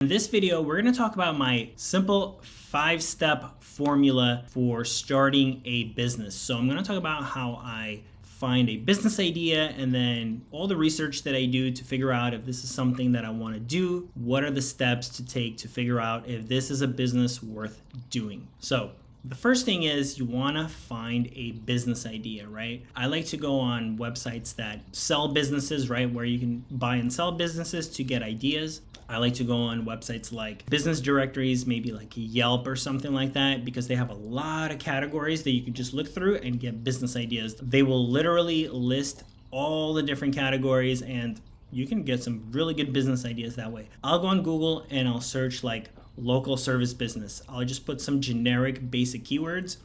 In this video, we're going to talk about my simple 5-step formula for starting a business. So I'm going to talk about how I find a business idea and then all the research that I do to figure out if this is something that I want to do. What are the steps to take to figure out if this is a business worth doing? So the first thing is you want to find a business idea, right? I like to go on websites that sell businesses, right? Where you can buy and sell businesses to get ideas. I like to go on websites like business directories, maybe like Yelp or something like that, because they have a lot of categories that you can just look through and get business ideas. They will literally list all the different categories and you can get some really good business ideas that way. I'll go on Google and I'll search like local service business. I'll just put some generic basic keywords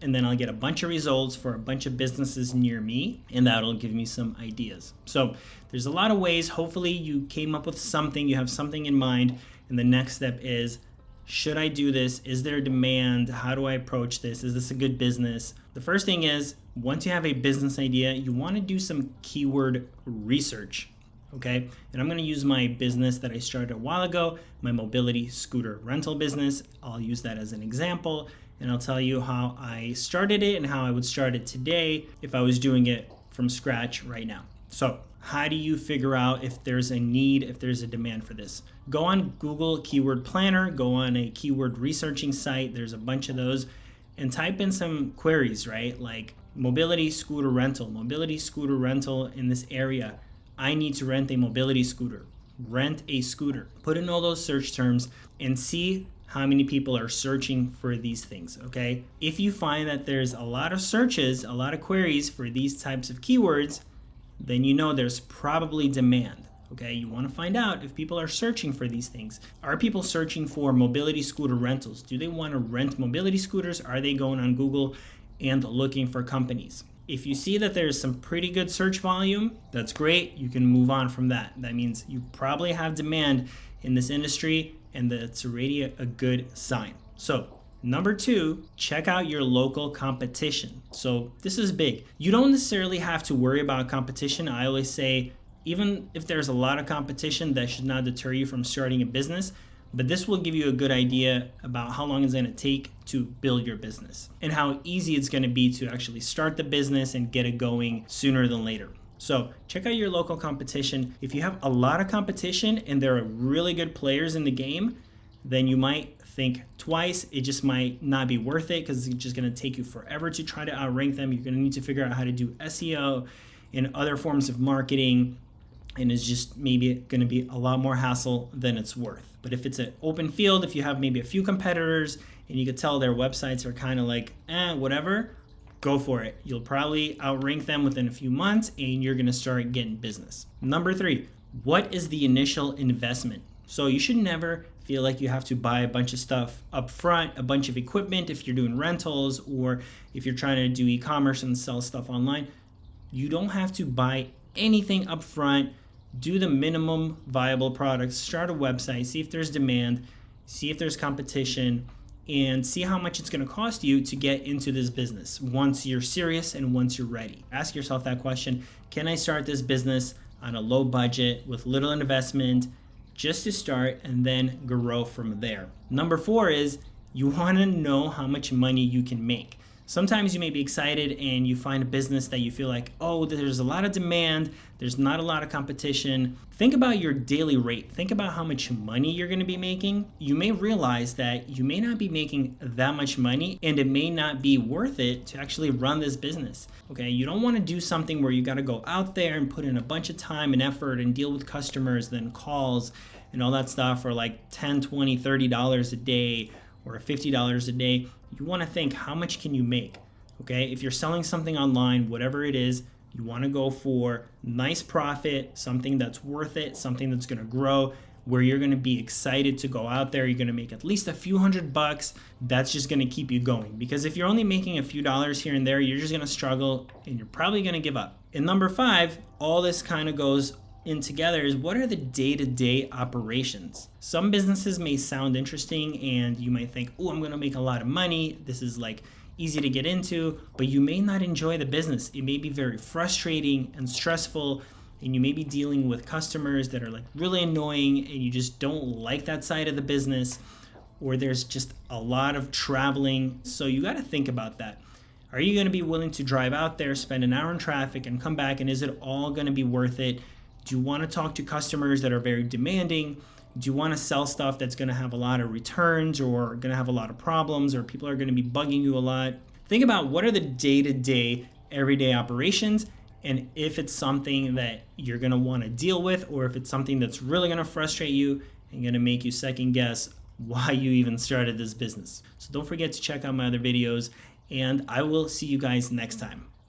and then I'll get a bunch of results for a bunch of businesses near me, and that'll give me some ideas. So there's a lot of ways. Hopefully you came up with something, you have something in mind, and the next step is, should I do this? Is there demand? How do I approach this? Is this a good business? The first thing is, once you have a business idea, you want to do some keyword research. Okay, and I'm going to use my business that I started a while ago, my mobility scooter rental business. I'll use that as an example, and I'll tell you how I started it and how I would start it today if I was doing it from scratch right now. So how do you figure out if there's a need, if there's a demand for this? Go on Google Keyword Planner, go on a keyword researching site. There's a bunch of those, and type in some queries, right? Like mobility scooter rental in this area. I need to rent a mobility scooter, rent a scooter. Put in all those search terms and see how many people are searching for these things, okay? If you find that there's a lot of searches, a lot of queries for these types of keywords, then you know there's probably demand, okay? You wanna find out if people are searching for these things. Are people searching for mobility scooter rentals? Do they wanna rent mobility scooters? Are they going on Google and looking for companies? If you see that there's some pretty good search volume, that's great. You can move on from that. That means you probably have demand in this industry, and that's already a good sign. So number 2, check out your local competition. So this is big. You don't necessarily have to worry about competition. I always say, even if there's a lot of competition, that should not deter you from starting a business. But this will give you a good idea about how long it's going to take to build your business and how easy it's going to be to actually start the business and get it going sooner than later. So check out your local competition. If you have a lot of competition and there are really good players in the game, then you might think twice. It just might not be worth it because it's just going to take you forever to try to outrank them. You're going to need to figure out how to do SEO and other forms of marketing, and it's just maybe going to be a lot more hassle than it's worth. But if it's an open field, if you have maybe a few competitors and you could tell their websites are kind of like, whatever, go for it. You'll probably outrank them within a few months and you're going to start getting business. Number 3, what is the initial investment? So you should never feel like you have to buy a bunch of stuff up front, a bunch of equipment if you're doing rentals or if you're trying to do e-commerce and sell stuff online. You don't have to buy anything up front. Do the minimum viable products, start a website, see if there's demand, see if there's competition, and see how much it's going to cost you to get into this business once you're serious and once you're ready. Ask yourself that question: can I start this business on a low budget with little investment just to start and then grow from there? Number 4 is you want to know how much money you can make. Sometimes you may be excited and you find a business that you feel like, oh, there's a lot of demand, there's not a lot of competition. Think about your daily rate. Think about how much money you're going to be making. You may realize that you may not be making that much money and it may not be worth it to actually run this business. Okay, you don't want to do something where you got to go out there and put in a bunch of time and effort and deal with customers, then calls and all that stuff for like $10, $20, $30 a day or $50 a day. You want to think, how much can you make? Okay, if you're selling something online, whatever it is, you want to go for nice profit, something that's worth it, something that's going to grow, where you're going to be excited to go out there. You're going to make at least a few $100. That's just going to keep you going, because if you're only making a few dollars here and there, you're just going to struggle and you're probably going to give up. And number 5, all this kind of goes in together, is what are the day-to-day operations? Some businesses may sound interesting and you might think, oh, I'm going to make a lot of money. This is like easy to get into, but you may not enjoy the business. It may be very frustrating and stressful and you may be dealing with customers that are like really annoying and you just don't like that side of the business, or there's just a lot of traveling. So you got to think about that. Are you going to be willing to drive out there, spend an hour in traffic, and come back? And is it all going to be worth it? Do you want to talk to customers that are very demanding? Do you want to sell stuff that's going to have a lot of returns or going to have a lot of problems, or people are going to be bugging you a lot? Think about what are the day-to-day, everyday operations, and if it's something that you're going to want to deal with, or if it's something that's really going to frustrate you and going to make you second guess why you even started this business. So don't forget to check out my other videos, and I will see you guys next time.